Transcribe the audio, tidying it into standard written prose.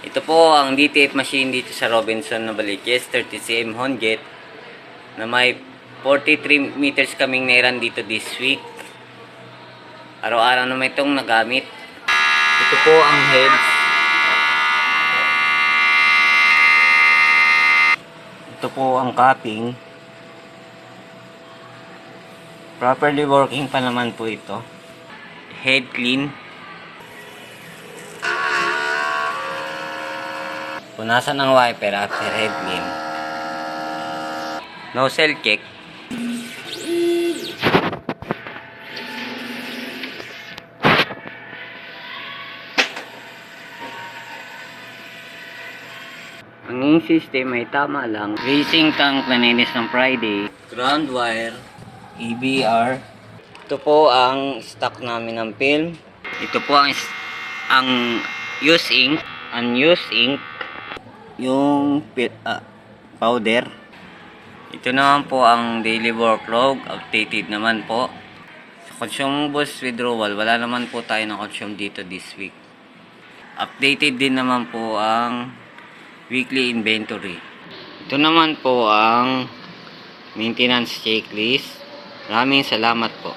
Ito po ang DTF machine dito sa Robinson Novaliches 30cm Honjet na may 43 meters kaming nairan dito this week. Araw-araw naman itong nagamit. Ito po ang heads. Ito po ang capping. Properly working pa naman po ito. Head clean. Punasan ng wiper after head clean. Nozzle check. Ang ing system ay tama lang. Racing tank na nainis ng Friday. Ground wire. EBR. Ito po ang stock namin ng film. Ito po ang used ink. Unused ink. Yung powder. Ito naman po ang daily workload. Updated naman po. Sa consumables withdrawal, wala naman po tayo na consume dito this week. Updated din naman po ang weekly inventory. Ito naman po ang maintenance checklist. Maraming salamat po.